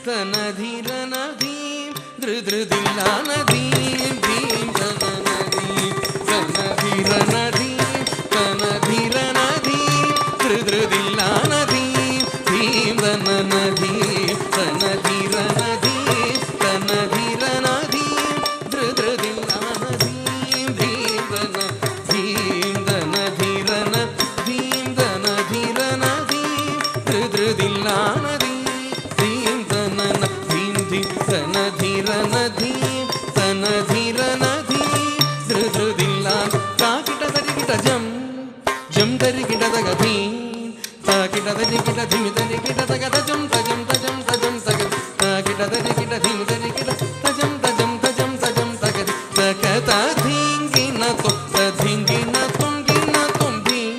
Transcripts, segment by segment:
तनधिरनधीं धृधृदिल्लानधीं धीं तननधीं तनधिरनधीं तनधिरनधीं धृधृदिल्लानधीं धीं तननधीं तनधिरनधीं तनधिरनधीं धृधृदिल्लानधीं धीं तनधीं तनधिरनधीं तनधिरनधीं धृधृदिल्लानधीं तनधिरनधीं तनधिरनधीं धृधृदिल्लान् ताकिट तरिकिट जं जं तरिकिट तगधीं ताकिट तरिकिट धिमि तरिकिट तगद जं तजं तजं तजं तगद ताकिट तरिकिट धिमि तरिकिट तजं तजं तजं तजं तगद तकत धींगिन तो तधिंगिन तुम गिन तुम धीं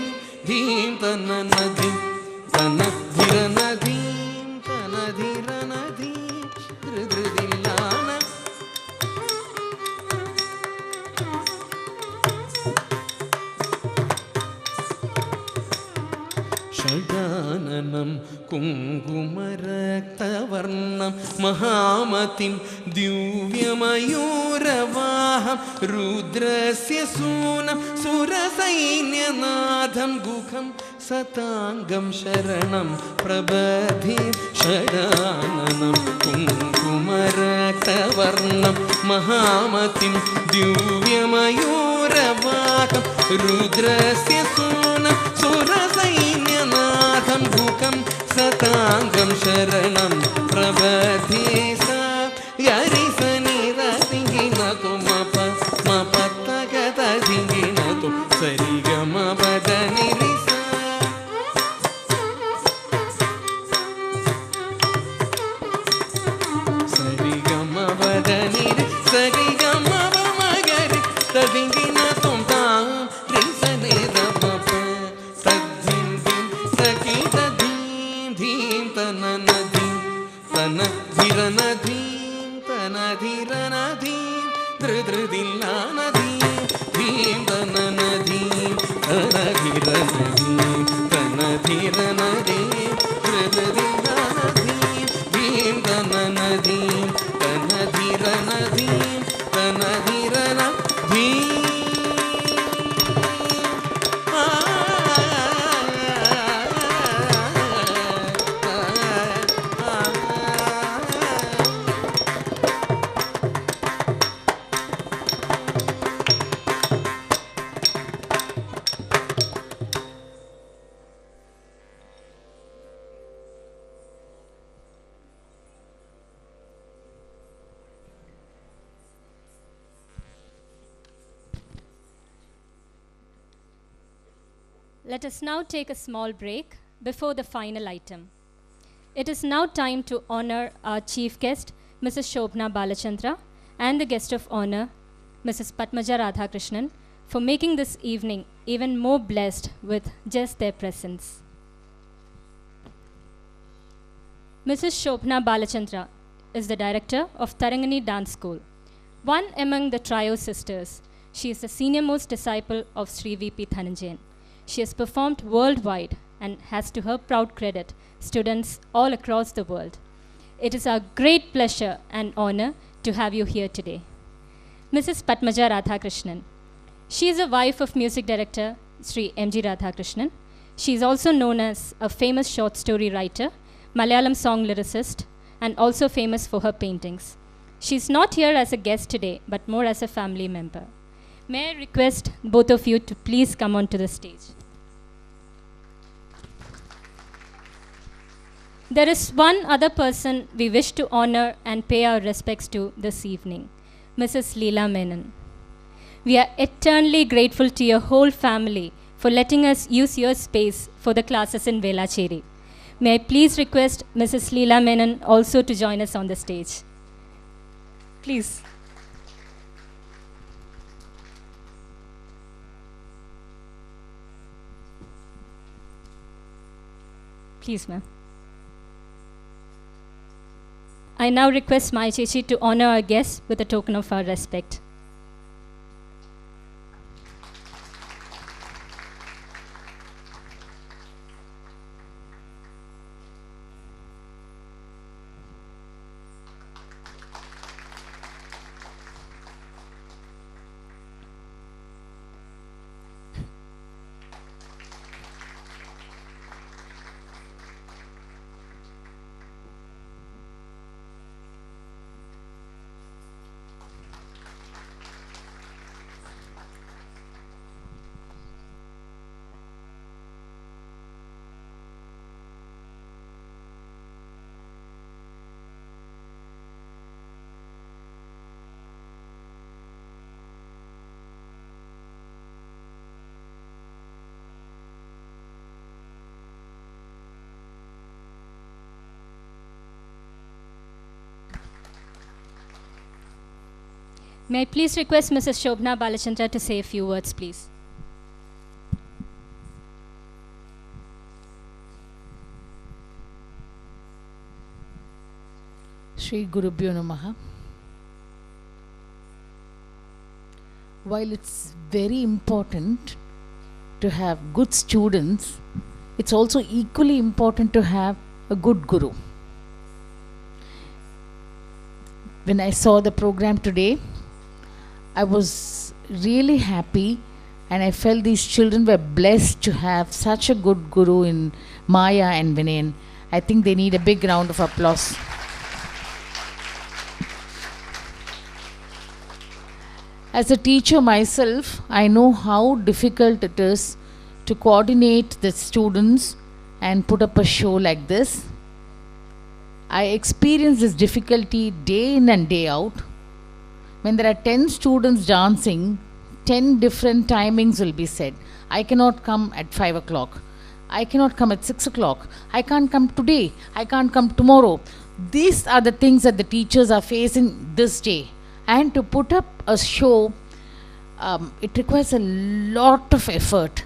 धीं तननधीं तनधिरनधीं तनधिरनधीं षडाननं कुङ्कुमरक्तवर्णं महामतिं दिव्यमयूरवाहं रुद्रस्य सूनं सुरसैन्यनाथं गुहं सताङ्गं शरणं प्रबध्ये षडाननं कुङ्कुमरक्तवर्णं महामतिं दिव्यमयूरवाहं रुद्रस्य सूनं सुरसैन्यनाथं गुहं सताङ्गं शरणं प्रबध्ये सा गरिसनिरसिंगिनतु मप मपत्तगतसिंगिनतु सरिगमपदनिरिसा सरिगमपदनिरि सरिगमपमगरि तदिंगिनतु तां रिसनिरमप तद्धिं तकिटधीं धीं तननधीं तनधिरनधीं तनधिरनधीं धृधृदिल्लानधीं धीं तननधीं तनधिरनधीं तनधिरनधीं धृधृदिल्लानधीं धीं तननधीं तनधिरनधीं तनधिरनधीं Let us now take a small break before the final item. It is now time to honor our chief guest, Mrs. Shobhna Balachandra, and the guest of honor, Mrs. Padmaja Radhakrishnan, for making this evening even more blessed with just their presence. Mrs. Shobhna Balachandra is the director of Tarangani Dance School. One among the trio sisters, she is the senior-most disciple of Sri V.P. Dhananjayan. She has performed worldwide and has to her proud credit students all across the world. It is our great pleasure and honor to have you here today. Mrs. Padmaja Radhakrishnan. She is a wife of music director Sri M.G. Radhakrishnan. She is also known as a famous short story writer, Malayalam song lyricist, and also famous for her paintings. She is not here as a guest today, but more as a family member. May I request both of you to please come onto the stage. There is one other person we wish to honor and pay our respects to this evening, Mrs. Leela Menon. We are eternally grateful to your whole family for letting us use your space for the classes in Velacheri. May I please request Mrs. Leela Menon also to join us on the stage. Please. Please, ma'am. I now request Mai Chechi to honor our guests with a token of our respect. May I please request Mrs. Shobhna Balachandra to say a few words, please. Shri Gurubhyo Namaha. While it's very important to have good students, it's also equally important to have a good guru. When I saw the program today, I was really happy, and I felt these children were blessed to have such a good guru in Maya and Vinayan. I think they need a big round of applause. As a teacher myself, I know how difficult it is to coordinate the students and put up a show like this. I experience this difficulty day in and day out. When there are 10 students dancing, 10 different timings will be said. I cannot come at 5 o'clock. I cannot come at 6 o'clock. I can't come today. I can't come tomorrow. These are the things that the teachers are facing this day. And to put up a show, it requires a lot of effort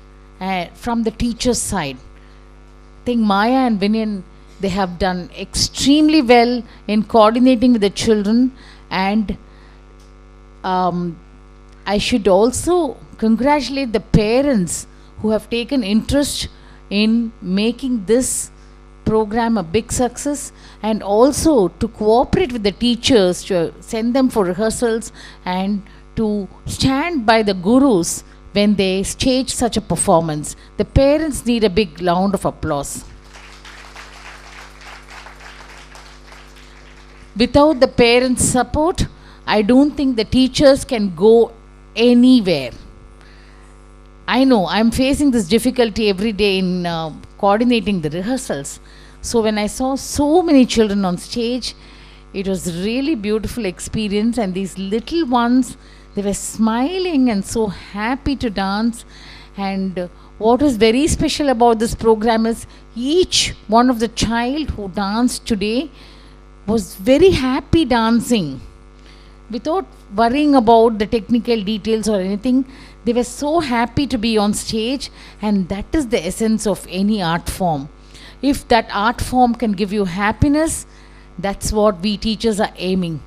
from the teacher's side. I think Maya and Vinayan, they have done extremely well in coordinating with the children, and I should also congratulate the parents who have taken interest in making this program a big success, and also to cooperate with the teachers to send them for rehearsals and to stand by the gurus when they stage such a performance. The parents need a big round of applause. Without the parents' support, I don't think the teachers can go anywhere. I know I'm facing this difficulty every day in coordinating the rehearsals. So when I saw so many children on stage, it was really beautiful experience, and these little ones, they were smiling and so happy to dance. And what is very special about this program is each one of the child who danced today was very happy dancing, without worrying about the technical details or anything. They were so happy to be on stage, and that is the essence of any art form. If that art form can give you happiness, that's what we teachers are aiming.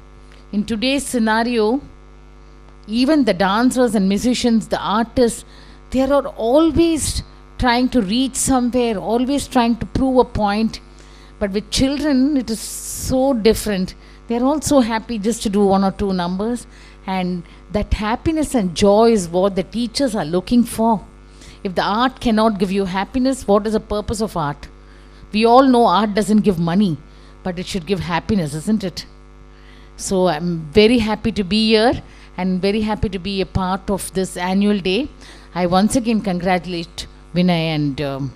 In today's scenario, even the dancers and musicians, the artists, they are always trying to reach somewhere, always trying to prove a point. But with children, it is so different. They are all so happy just to do one or two numbers, and that happiness and joy is what the teachers are looking for. If the art cannot give you happiness, what is the purpose of art? We all know art doesn't give money, but it should give happiness, isn't it? So I'm very happy to be here and very happy to be a part of this annual day. I once again congratulate Vinay and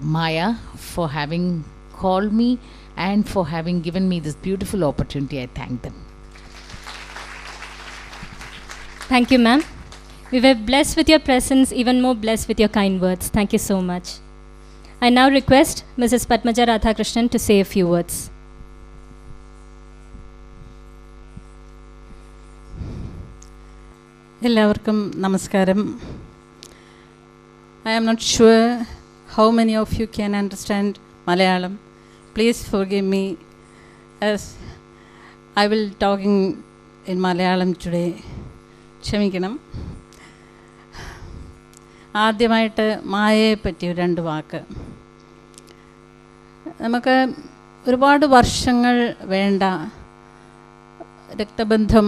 Maya for having called me and for having given me this beautiful opportunity. I thank them. Thank you, ma'am. We were blessed with your presence, even more blessed with your kind words. Thank you so much. I now request Mrs. Padmaja Radhakrishnan to say a few words. എല്ലാവർക്കും നമസ്കാരം. I am not sure how many of you can understand Malayalam. Please forgive me as I will talking in Malayalam today. ക്ഷമിക്കണം. ആദ്യമായിട്ട് മായയെ പറ്റി രണ്ട് വാക്ക്. നമുക്ക് ഒരുപാട് വർഷങ്ങൾ വേണ്ട, രക്തബന്ധം,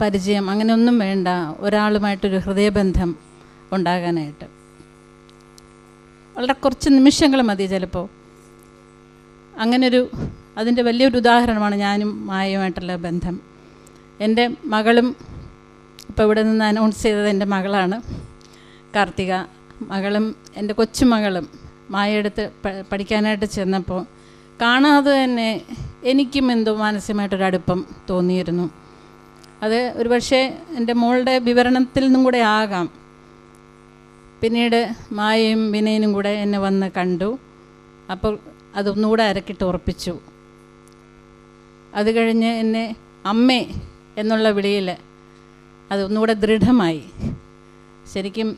പരിചയം അങ്ങനെയൊന്നും വേണ്ട ഒരാളുമായിട്ടൊരു ഹൃദയബന്ധം ഉണ്ടാകാനായിട്ട്. വളരെ കുറച്ച് നിമിഷങ്ങൾ മതി ചിലപ്പോൾ. അങ്ങനൊരു അതിൻ്റെ വലിയൊരു ഉദാഹരണമാണ് ഞാനും മായയുമായിട്ടുള്ള ബന്ധം. എൻ്റെ മകളും ഇപ്പോൾ ഇവിടെ നിന്ന് അനൗൺസ് ചെയ്തത് എൻ്റെ മകളാണ് കാർത്തിക. മകളും എൻ്റെ കൊച്ചുമകളും മായയെടുത്ത് പഠിക്കാനായിട്ട് ചെന്നപ്പോൾ കാണാതെ തന്നെ എനിക്കും എന്തോ മാനസികമായിട്ടൊരടുപ്പം തോന്നിയിരുന്നു. അത് ഒരുപക്ഷെ എൻ്റെ മോളുടെ വിവരണത്തിൽ നിന്നും കൂടെ ആകാം. പിന്നീട് മായയും വിനയനും കൂടെ എന്നെ വന്ന് കണ്ടു. അപ്പോൾ അതൊന്നുകൂടെ അരക്കിട്ട് ഉറപ്പിച്ചു. അത് കഴിഞ്ഞ് എന്നെ അമ്മേ എന്നുള്ള വിളിയിൽ അതൊന്നുകൂടെ ദൃഢമായി. ശരിക്കും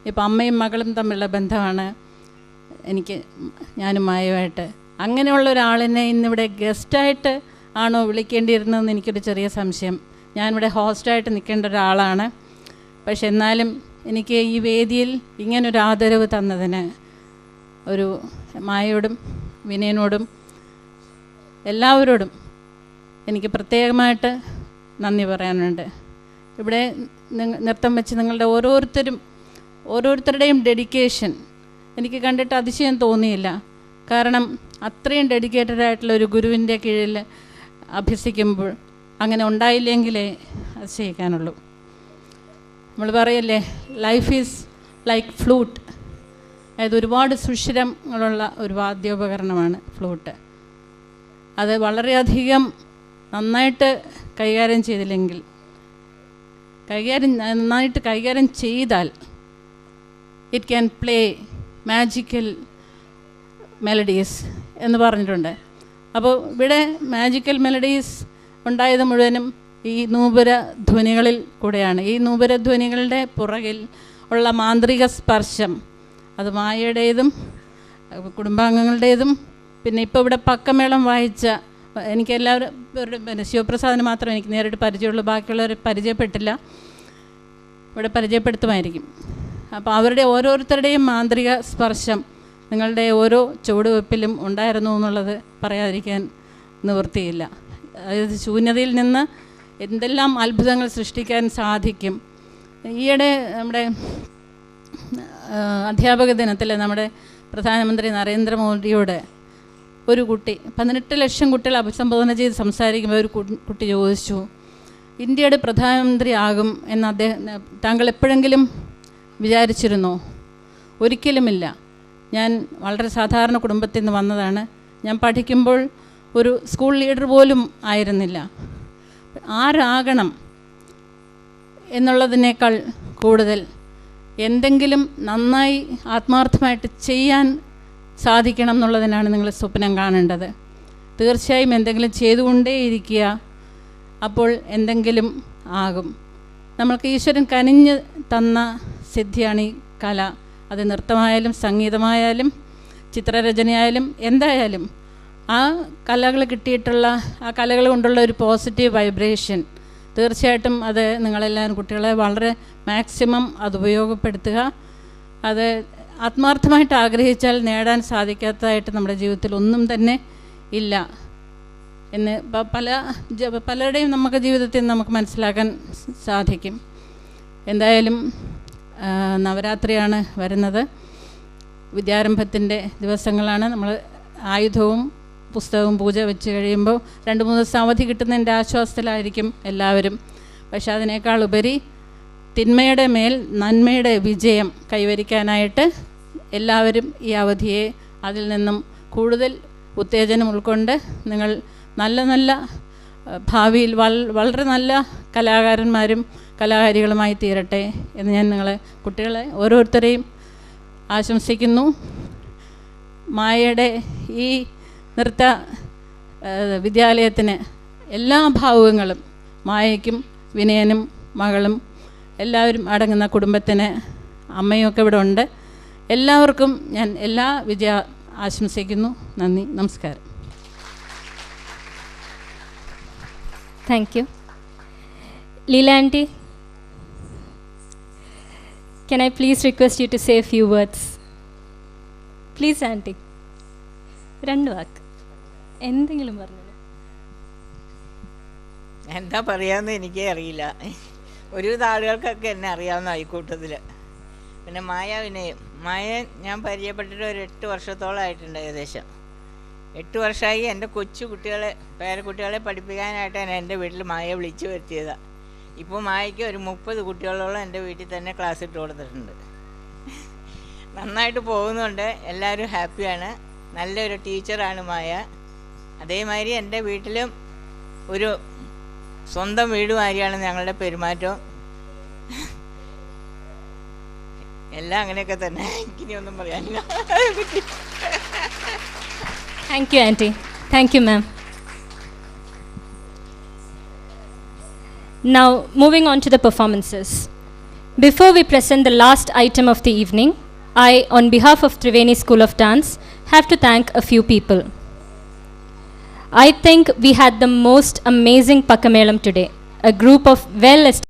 ഇപ്പം അമ്മയും മകളും തമ്മിലുള്ള ബന്ധമാണ് എനിക്ക് ഞാനും മായയുമായിട്ട്. അങ്ങനെയുള്ള ഒരാളിനെ ഇന്നിവിടെ ഗസ്റ്റായിട്ട് ആണോ വിളിക്കേണ്ടിയിരുന്നതെന്ന് എനിക്കൊരു ചെറിയ സംശയം. ഞാനിവിടെ ഹോസ്റ്റായിട്ട് നിൽക്കേണ്ട ഒരാളാണ്. പക്ഷെ എന്നാലും എനിക്ക് ഈ വേദിയിൽ ഇങ്ങനൊരു ആദരവ് തന്നതിന് ഒരു മായയോടും വിനയനോടും എല്ലാവരോടും എനിക്ക് പ്രത്യേകമായിട്ട് നന്ദി പറയാനുണ്ട്. ഇവിടെ നൃത്തം വെച്ച് നിങ്ങളുടെ ഓരോരുത്തരുടെയും ഡെഡിക്കേഷൻ എനിക്ക് കണ്ടിട്ട് അതിശയം തോന്നിയില്ല. കാരണം അത്രയും ഡെഡിക്കേറ്റഡ് ആയിട്ടുള്ള ഒരു ഗുരുവിൻ്റെ കീഴിൽ അഭ്യസിക്കുമ്പോൾ അങ്ങനെ ഉണ്ടായില്ലെങ്കിലേ അതിശയിക്കാനുള്ളൂ. നമ്മൾ പറയല്ലേ, ലൈഫ് ഈസ് ലൈക്ക് ഫ്ലൂട്ട്. അതായത് ഒരുപാട് സുഷിരങ്ങളുള്ള ഒരു വാദ്യോപകരണമാണ് ഫ്ലൂട്ട്. അത് വളരെയധികം നന്നായിട്ട് കൈകാര്യം ചെയ്തില്ലെങ്കിൽ, നന്നായിട്ട് കൈകാര്യം ചെയ്താൽ it can play magical melodies എന്ന് പറഞ്ഞിട്ടുണ്ട്. അപ്പോൾ ഇവിടെ മാജിക്കൽ മെലഡീസ് ഉണ്ടായത് മുഴുവനും ഈ നൂപുര ധ്വനികളിൽ കൂടെയാണ്. ഈ നൂപുര ധ്വനികളുടെ പുറകിൽ ഉള്ള മാന്ത്രിക സ്പർശം അത് മായയുടേതും കുടുംബാംഗങ്ങളുടേതും പിന്നെ ഇപ്പോൾ ഇവിടെ പക്കമേളം വായിച്ച എനിക്കെല്ലാവരും പിന്നെ ശിവപ്രസാദിന് മാത്രമേ എനിക്ക് നേരിട്ട് പരിചയമുള്ളൂ. ബാക്കിയുള്ളവരെ പരിചയപ്പെട്ടില്ല, ഇവിടെ പരിചയപ്പെടുത്തുമായിരിക്കും. അപ്പോൾ അവരുടെ ഓരോരുത്തരുടെയും മാന്ത്രിക സ്പർശം നിങ്ങളുടെ ഓരോ ചുവടുവെപ്പിലും ഉണ്ടായിരുന്നു എന്നുള്ളത് പറയാതിരിക്കാൻ നിവൃത്തിയില്ല. അതായത് ശൂന്യതയിൽ നിന്ന് എന്തെല്ലാം അത്ഭുതങ്ങൾ സൃഷ്ടിക്കാൻ സാധിക്കും. ഈയിടെ നമ്മുടെ അധ്യാപക ദിനത്തിൽ നമ്മുടെ പ്രധാനമന്ത്രി നരേന്ദ്രമോദിയോട് ഒരു കുട്ടി 18 ലക്ഷം കുട്ടികളെ അഭിസംബോധന ചെയ്ത് സംസാരിക്കുമ്പോൾ ഒരു കുട്ടി ചോദിച്ചു, ഇന്ത്യയുടെ പ്രധാനമന്ത്രി ആകും എന്ന് താങ്കൾ എപ്പോഴെങ്കിലും വിചാരിച്ചിരുന്നോ? ഒരിക്കലുമില്ല. ഞാൻ വളരെ സാധാരണ കുടുംബത്തിൽ നിന്ന് വന്നതാണ്. ഞാൻ പഠിക്കുമ്പോൾ ഒരു സ്കൂൾ ലീഡർ പോലും ആയിരുന്നില്ല. ആരാകണം എന്നുള്ളതിനേക്കാൾ കൂടുതൽ എന്തെങ്കിലും നന്നായി ആത്മാർത്ഥമായിട്ട് ചെയ്യാൻ സാധിക്കണം എന്നുള്ളതിനാണ് നിങ്ങൾ സ്വപ്നം കാണേണ്ടത്. തീർച്ചയായും എന്തെങ്കിലും ചെയ്തുകൊണ്ടേയിരിക്കുക, അപ്പോൾ എന്തെങ്കിലും ആകും. നമ്മൾക്ക് ഈശ്വരൻ കനിഞ്ഞ് തന്ന സിദ്ധിയാണ് ഈ കല. അത് നൃത്തമായാലും സംഗീതമായാലും ചിത്രരചനയായാലും എന്തായാലും ആ കലകൾ കിട്ടിയിട്ടുള്ള ആ കലകൾ കൊണ്ടുള്ള ഒരു പോസിറ്റീവ് വൈബ്രേഷൻ തീർച്ചയായിട്ടും അത് നിങ്ങളെല്ലാവരും കുട്ടികളെ വളരെ മാക്സിമം അത് ഉപയോഗപ്പെടുത്തുക. അത് ആത്മാർത്ഥമായിട്ട് ആഗ്രഹിച്ചാൽ നേടാൻ സാധിക്കാത്തതായിട്ട് നമ്മുടെ ജീവിതത്തിൽ ഒന്നും തന്നെ ഇല്ല എന്ന് പലരുടെയും നമുക്ക് ജീവിതത്തിൽ നമുക്ക് മനസ്സിലാക്കാൻ സാധിക്കും. എന്തായാലും നവരാത്രിയാണ് വരുന്നത്, വിദ്യാരംഭത്തിൻ്റെ ദിവസങ്ങളാണ്. നമ്മൾ ആയുധവും പുസ്തകവും പൂജ വെച്ച് കഴിയുമ്പോൾ 2-3 ദിവസം അവധി കിട്ടുന്നതിൻ്റെ ആശ്വാസത്തിലായിരിക്കും എല്ലാവരും. പക്ഷെ അതിനേക്കാൾ ഉപരി തിന്മയുടെ മേൽ നന്മയുടെ വിജയം കൈവരിക്കാനായിട്ട് എല്ലാവരും ഈ അവധിയെ അതിൽ നിന്നും കൂടുതൽ ഉത്തേജനം ഉൾക്കൊണ്ട് നിങ്ങൾ നല്ല നല്ല ഭാവിയിൽ വളരെ നല്ല കലാകാരന്മാരും കലാകാരികളുമായി തീരട്ടെ എന്ന് ഞാൻ കുട്ടികളെ ഓരോരുത്തരെയും ആശംസിക്കുന്നു. മായയുടെ ഈ നൃത്ത വിദ്യാലയത്തിന് എല്ലാ ഭാവുകങ്ങളും മായയ്ക്കും വിനയനും മകളും എല്ലാവരും അടങ്ങുന്ന കുടുംബത്തിന് അമ്മയൊക്കെ ഇവിടെ ഉണ്ട്. എല്ലാവർക്കും ഞാൻ എല്ലാ വിജയ ആശംസിക്കുന്നു. നന്ദി, നമസ്കാരം. Thank you. Leela aunty, can I please request you to say a few words? Please aunty. 2 വാക്ക് എന്തെങ്കിലും പറഞ്ഞോളൂ. എന്താ പറയാമെന്ന് എനിക്കേ അറിയില്ല. ഒരുവിധ ആളുകൾക്കൊക്കെ എന്നെ അറിയാവുന്ന ആയിക്കൂട്ടത്തിൽ. പിന്നെ മായ ഞാൻ പരിചയപ്പെട്ടിട്ട് ഒരു 8 വർഷത്തോളമായിട്ടുണ്ട്. ഏകദേശം 8 വർഷമായി എൻ്റെ കൊച്ചു കുട്ടികളെ പേരക്കുട്ടികളെ പഠിപ്പിക്കാനായിട്ടാണ് എൻ്റെ വീട്ടിൽ മായ വിളിച്ചു വരുത്തിയതാണ്. ഇപ്പോൾ മായയ്ക്ക് ഒരു 30 കുട്ടികളോളം എൻ്റെ വീട്ടിൽ തന്നെ ക്ലാസ് ഇട്ട് കൊടുത്തിട്ടുണ്ട്. നന്നായിട്ട് പോകുന്നുണ്ട്, എല്ലാവരും ഹാപ്പിയാണ്. നല്ലൊരു ടീച്ചറാണ് മായ. അതേമാതിരി എൻ്റെ വീട്ടിലും ഒരു സ്വന്തം വീട് മാതിരിയാണ് ഞങ്ങളുടെ പെരുമാറ്റം. എല്ലാം അങ്ങനെയൊക്കെ തന്നെ. എനിക്കിനി ഒന്നും പറയാനില്ല. Thank you aunty. Thank you ma'am. Now, moving on to the performances. Before we present the last item of the evening, I, on behalf of Triveni School of Dance, have to thank a few people. I think we had the most amazing Pakamelam today, a group of well-established